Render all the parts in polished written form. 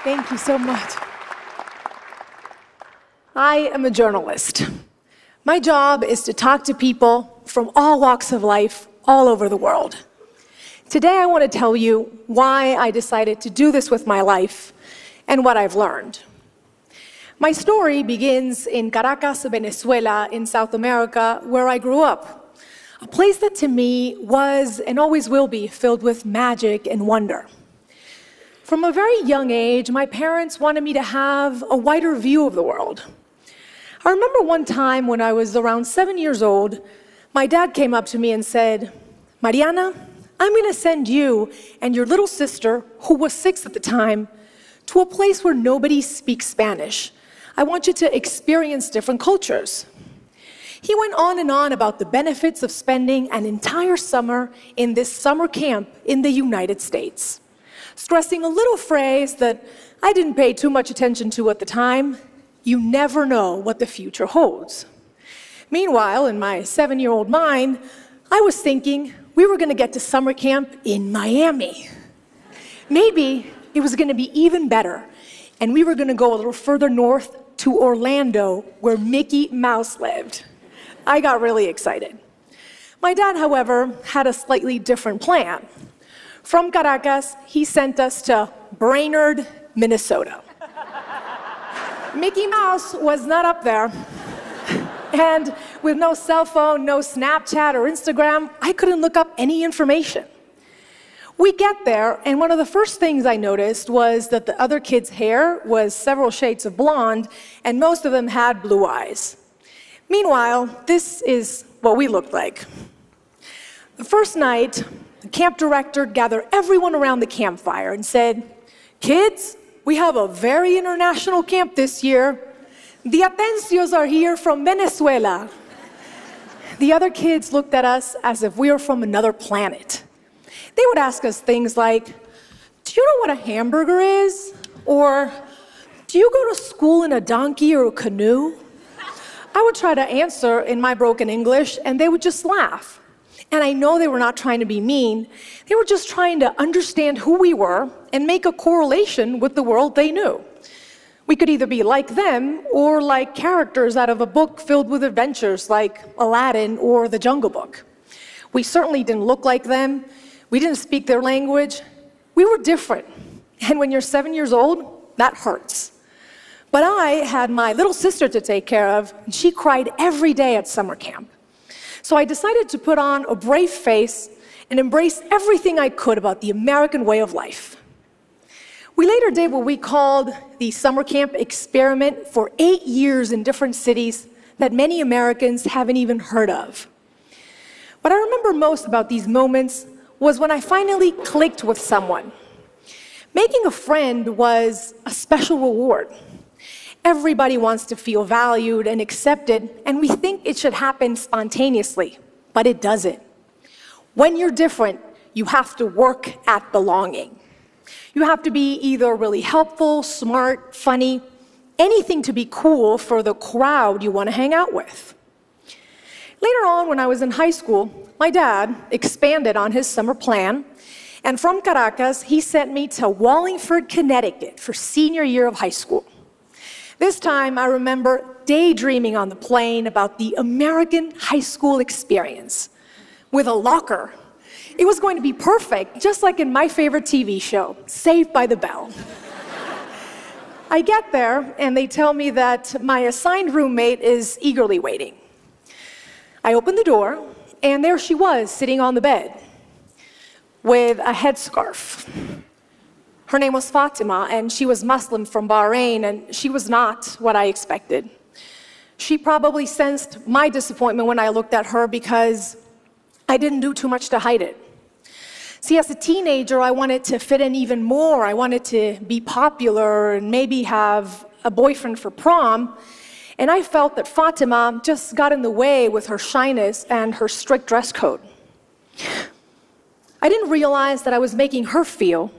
Thank you so much. I am a journalist. My job is to talk to people from all walks of life all over the world. Today I want to tell you why I decided to do this with my life and what I've learned. My story begins in Caracas, Venezuela, in South America, where I grew up. A place that to me was and always will be filled with magic and wonder. From a very young age, my parents wanted me to have a wider view of the world. I remember one time when I was around 7 years old, my dad came up to me and said, "Mariana, I'm going to send you and your little sister, who was 6 at the time, to a place where nobody speaks Spanish. I want you to experience different cultures." He went on and on about the benefits of spending an entire summer in this summer camp in the United States, stressing a little phrase that I didn't pay too much attention to at the time: you never know what the future holds. Meanwhile, in my 7-year-old mind, I was thinking we were going to get to summer camp in Miami. Maybe it was going to be even better, and we were going to go a little further north to Orlando, where Mickey Mouse lived. I got really excited. My dad, however, had a slightly different plan. From Caracas, he sent us to Brainerd, Minnesota. Mickey Mouse was not up there. And with no cell phone, no Snapchat or Instagram, I couldn't look up any information. We get there, and one of the first things I noticed was that the other kids' hair was several shades of blonde, and most of them had blue eyes. Meanwhile, this is what we looked like. The first night, the camp director gathered everyone around the campfire and said, "Kids, we have a very international camp this year. The Atencios are here from Venezuela." The other kids looked at us as if we were from another planet. They would ask us things like, "Do you know what a hamburger is?" Or, "Do you go to school in a donkey or a canoe?" I would try to answer in my broken English, and they would just laugh. And I know they were not trying to be mean. They were just trying to understand who we were and make a correlation with the world they knew. We could either be like them or like characters out of a book filled with adventures like Aladdin or The Jungle Book. We certainly didn't look like them. We didn't speak their language. We were different. And when you're 7 years old, that hurts. But I had my little sister to take care of, and she cried every day at summer camp. So I decided to put on a brave face and embrace everything I could about the American way of life. We later did what we called the summer camp experiment for 8 years in different cities that many Americans haven't even heard of. What I remember most about these moments was when I finally clicked with someone. Making a friend was a special reward. Everybody wants to feel valued and accepted, and we think it should happen spontaneously, but it doesn't. When you're different, you have to work at belonging. You have to be either really helpful, smart, funny, anything to be cool for the crowd you want to hang out with. Later on, when I was in high school, my dad expanded on his summer plan, and from Caracas, he sent me to Wallingford, Connecticut for senior year of high school. This time, I remember daydreaming on the plane about the American high school experience with a locker. It was going to be perfect, just like in my favorite TV show, Saved by the Bell. I get there, and they tell me that my assigned roommate is eagerly waiting. I open the door, and there she was, sitting on the bed with a headscarf. Her name was Fatima, and she was Muslim from Bahrain, and she was not what I expected. She probably sensed my disappointment when I looked at her because I didn't do too much to hide it. See, as a teenager, I wanted to fit in even more. I wanted to be popular and maybe have a boyfriend for prom. And I felt that Fatima just got in the way with her shyness and her strict dress code. I didn't realize that I was making her feel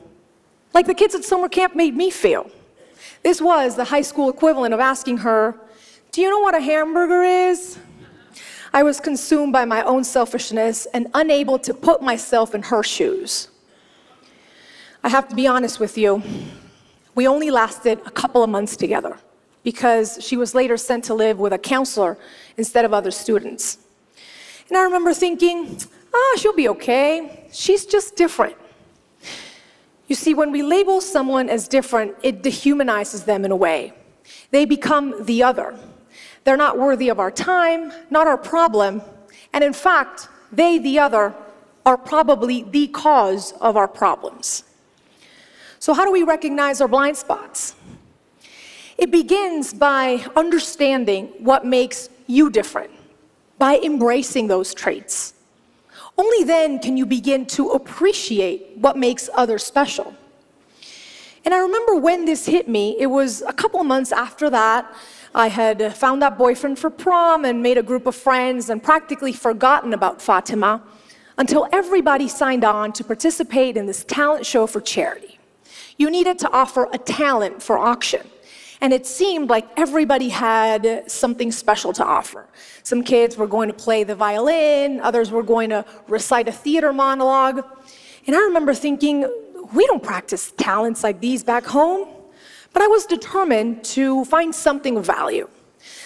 like the kids at summer camp made me feel. This was the high school equivalent of asking her, "Do you know what a hamburger is?" I was consumed by my own selfishness and unable to put myself in her shoes. I have to be honest with you. We only lasted a couple of months together because she was later sent to live with a counselor instead of other students. And I remember thinking, she'll be okay. She's just different. You see, when we label someone as different, it dehumanizes them in a way. They become the other. They're not worthy of our time, not our problem, and in fact, they, the other, are probably the cause of our problems. So how do we recognize our blind spots? It begins by understanding what makes you different, by embracing those traits. Only then can you begin to appreciate what makes others special. And I remember when this hit me, it was a couple of months after that. I had found that boyfriend for prom and made a group of friends and practically forgotten about Fatima until everybody signed on to participate in this talent show for charity. You needed to offer a talent for auction. And it seemed like everybody had something special to offer. Some kids were going to play the violin, others were going to recite a theater monologue. And I remember thinking, we don't practice talents like these back home. But I was determined to find something of value.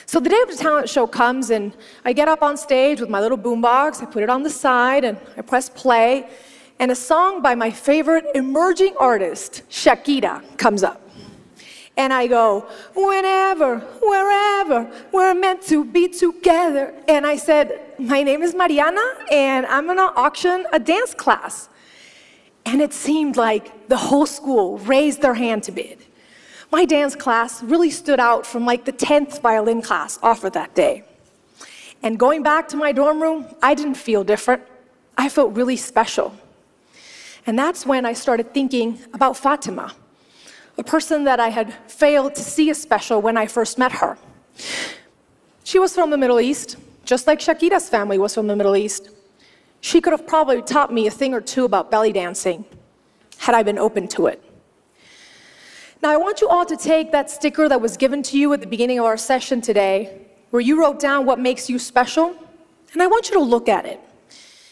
So the day of the talent show comes, and I get up on stage with my little boombox, I put it on the side, and I press play, and a song by my favorite emerging artist, Shakira, comes up. And I go, whenever, wherever, we're meant to be together. And I said, my name is Mariana, and I'm gonna auction a dance class. And it seemed like the whole school raised their hand to bid. My dance class really stood out from like the 10th violin class offered that day. And going back to my dorm room, I didn't feel different. I felt really special. And that's when I started thinking about Fatima, a person that I had failed to see as special when I first met her. She was from the Middle East, just like Shakira's family was from the Middle East. She could have probably taught me a thing or two about belly dancing, had I been open to it. Now, I want you all to take that sticker that was given to you at the beginning of our session today, where you wrote down what makes you special, and I want you to look at it.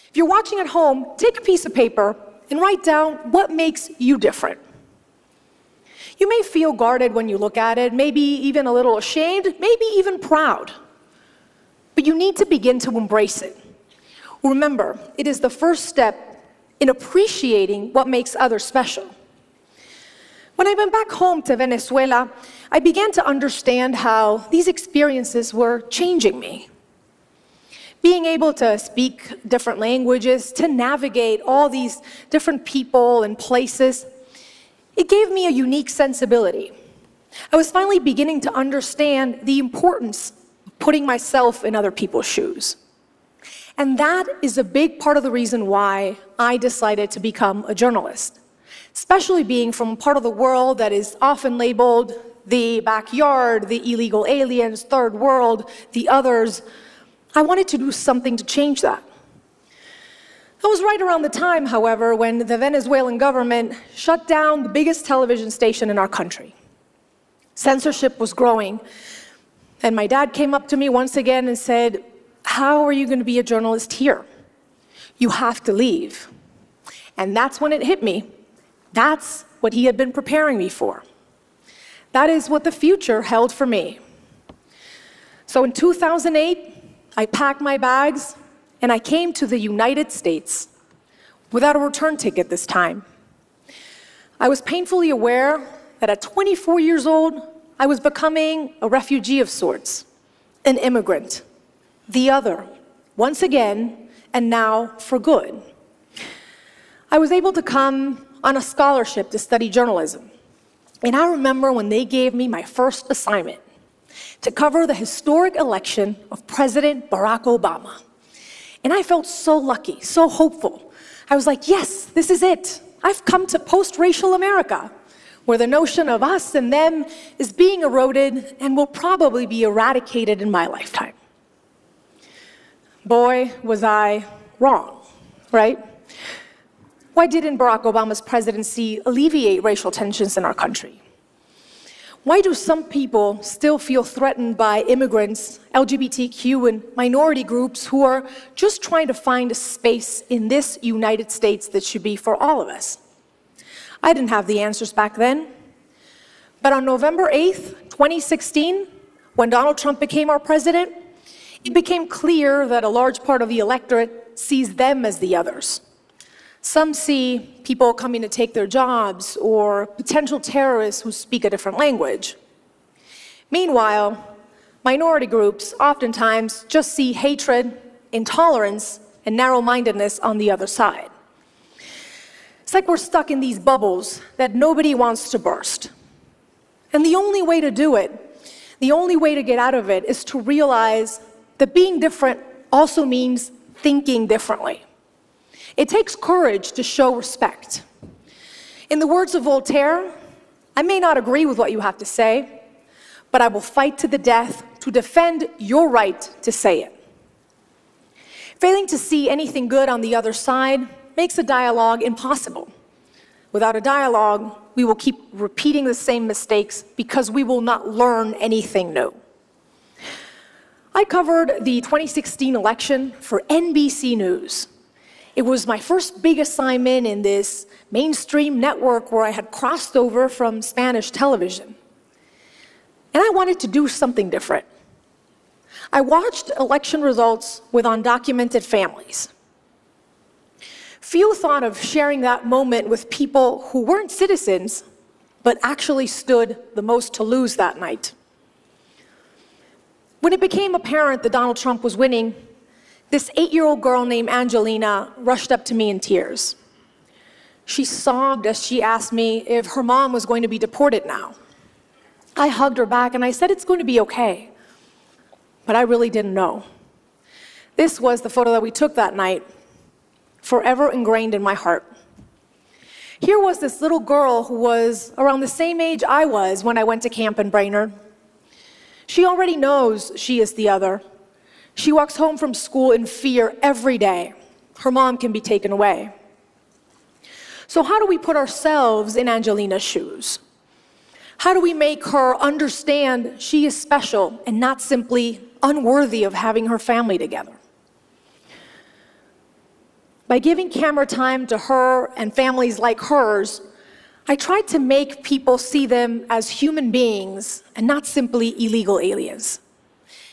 If you're watching at home, take a piece of paper and write down what makes you different. You may feel guarded when you look at it, maybe even a little ashamed, maybe even proud. But you need to begin to embrace it. Remember, it is the first step in appreciating what makes others special. When I went back home to Venezuela, I began to understand how these experiences were changing me. Being able to speak different languages, to navigate all these different people and places, it gave me a unique sensibility. I was finally beginning to understand the importance of putting myself in other people's shoes. And that is a big part of the reason why I decided to become a journalist. Especially being from a part of the world that is often labeled the backyard, the illegal aliens, third world, the others. I wanted to do something to change that. That was right around the time, however, when the Venezuelan government shut down the biggest television station in our country. Censorship was growing, and my dad came up to me once again and said, "How are you going to be a journalist here? You have to leave." And that's when it hit me. That's what he had been preparing me for. That is what the future held for me. So in 2008, I packed my bags and I came to the United States without a return ticket this time. I was painfully aware that at 24 years old, I was becoming a refugee of sorts, an immigrant, the other, once again, and now for good. I was able to come on a scholarship to study journalism. And I remember when they gave me my first assignment to cover the historic election of President Barack Obama. And I felt so lucky, so hopeful. I was like, yes, this is it. I've come to post-racial America, where the notion of us and them is being eroded and will probably be eradicated in my lifetime. Boy, was I wrong, right? Why didn't Barack Obama's presidency alleviate racial tensions in our country? Why do some people still feel threatened by immigrants, LGBTQ, and minority groups who are just trying to find a space in this United States that should be for all of us? I didn't have the answers back then. But on November 8th, 2016, when Donald Trump became our president, it became clear that a large part of the electorate sees them as the others. Some see people coming to take their jobs or potential terrorists who speak a different language. Meanwhile, minority groups oftentimes just see hatred, intolerance, and narrow-mindedness on the other side. It's like we're stuck in these bubbles that nobody wants to burst. And the only way to do it, the only way to get out of it, is to realize that being different also means thinking differently. It takes courage to show respect. In the words of Voltaire, I may not agree with what you have to say, but I will fight to the death to defend your right to say it. Failing to see anything good on the other side makes a dialogue impossible. Without a dialogue, we will keep repeating the same mistakes because we will not learn anything new. I covered the 2016 election for NBC News. It was my first big assignment in this mainstream network where I had crossed over from Spanish television. And I wanted to do something different. I watched election results with undocumented families. Few thought of sharing that moment with people who weren't citizens, but actually stood the most to lose that night. When it became apparent that Donald Trump was winning, this 8-year-old girl named Angelina rushed up to me in tears. She sobbed as she asked me if her mom was going to be deported now. I hugged her back and I said it's going to be okay. But I really didn't know. This was the photo that we took that night, forever ingrained in my heart. Here was this little girl who was around the same age I was when I went to camp in Brainerd. She already knows she is the other. She walks home from school in fear every day. Her mom can be taken away. So how do we put ourselves in Angelina's shoes? How do we make her understand she is special and not simply unworthy of having her family together? By giving camera time to her and families like hers, I tried to make people see them as human beings and not simply illegal aliens.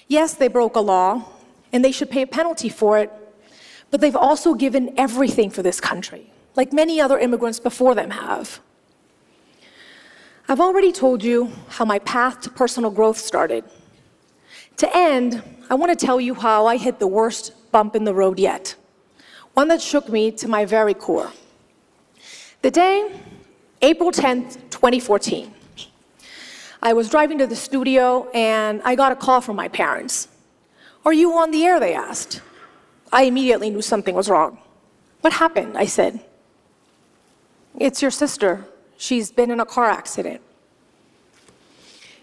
Yes, they broke a law, and they should pay a penalty for it, but they've also given everything for this country, like many other immigrants before them have. I've already told you how my path to personal growth started. To end, I want to tell you how I hit the worst bump in the road yet, one that shook me to my very core. The day, April 10th, 2014. I was driving to the studio and I got a call from my parents. "Are you on the air?" they asked. I immediately knew something was wrong. "What happened?" I said. "It's your sister. She's been in a car accident."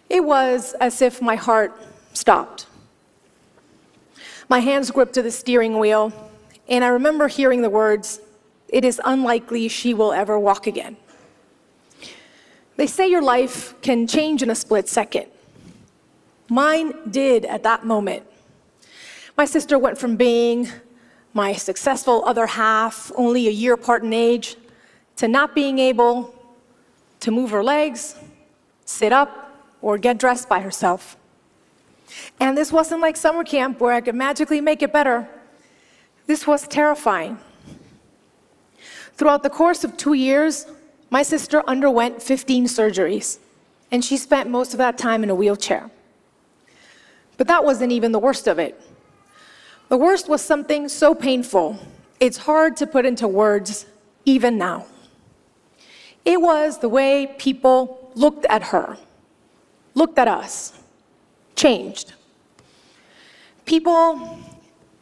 It was as if my heart stopped. My hands gripped to the steering wheel, and I remember hearing the words, "It is unlikely she will ever walk again." They say your life can change in a split second. Mine did at that moment. My sister went from being my successful other half, only a year apart in age, to not being able to move her legs, sit up, or get dressed by herself. And this wasn't like summer camp where I could magically make it better. This was terrifying. Throughout the course of 2 years, my sister underwent 15 surgeries, and she spent most of that time in a wheelchair. But that wasn't even the worst of it. The worst was something so painful, it's hard to put into words even now. It was the way people looked at her, looked at us, changed. People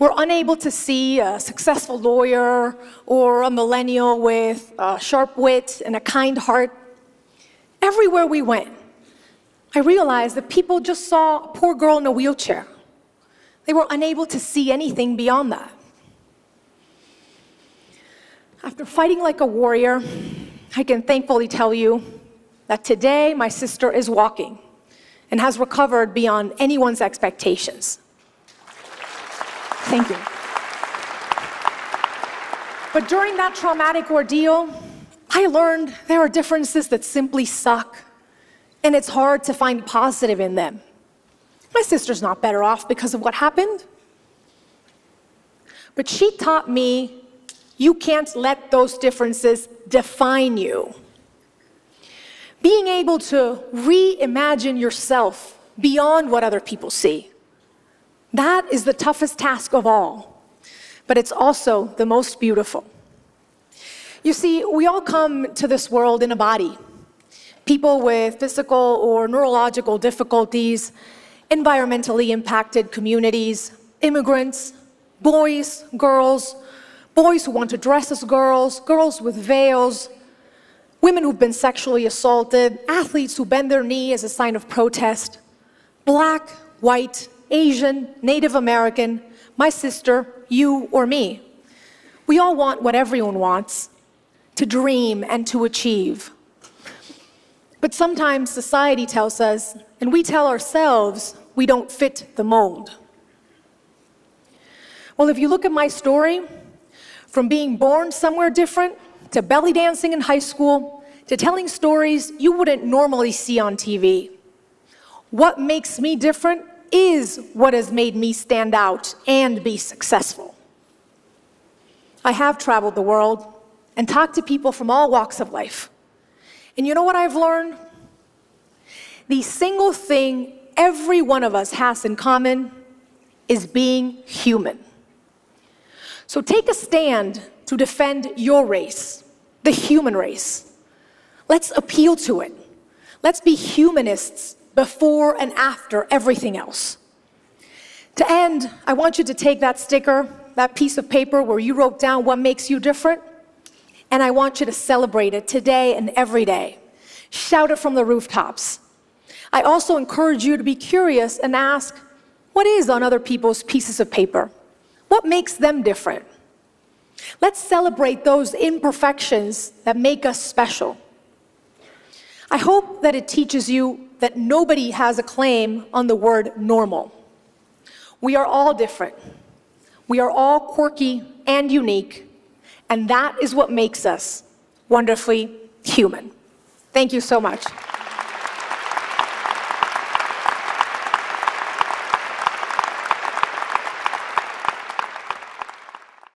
were unable to see a successful lawyer or a millennial with a sharp wit and a kind heart. Everywhere we went, I realized that people just saw a poor girl in a wheelchair. They were unable to see anything beyond that. After fighting like a warrior, I can thankfully tell you that today my sister is walking and has recovered beyond anyone's expectations. Thank you. But during that traumatic ordeal, I learned there are differences that simply suck, and it's hard to find positive in them. My sister's not better off because of what happened. But she taught me, you can't let those differences define you. Being able to reimagine yourself beyond what other people see, that is the toughest task of all, but it's also the most beautiful. You see, we all come to this world in a body. People with physical or neurological difficulties, environmentally impacted communities, immigrants, boys, girls, boys who want to dress as girls, girls with veils, women who've been sexually assaulted, athletes who bend their knee as a sign of protest, black, white, Asian, Native American, my sister, you or me. We all want what everyone wants, to dream and to achieve. But sometimes society tells us, and we tell ourselves, we don't fit the mold. Well, if you look at my story, from being born somewhere different, to belly dancing in high school, to telling stories you wouldn't normally see on TV, what makes me different is what has made me stand out and be successful. I have traveled the world and talked to people from all walks of life. And you know what I've learned? The single thing every one of us has in common is being human. So take a stand to defend your race, the human race. Let's appeal to it. Let's be humanists before and after everything else. To end, I want you to take that sticker, that piece of paper where you wrote down what makes you different, and I want you to celebrate it today and every day. Shout it from the rooftops. I also encourage you to be curious and ask, what is on other people's pieces of paper? What makes them different? Let's celebrate those imperfections that make us special. I hope that it teaches you that nobody has a claim on the word normal. We are all different. We are all quirky and unique, and that is what makes us wonderfully human. Thank you so much.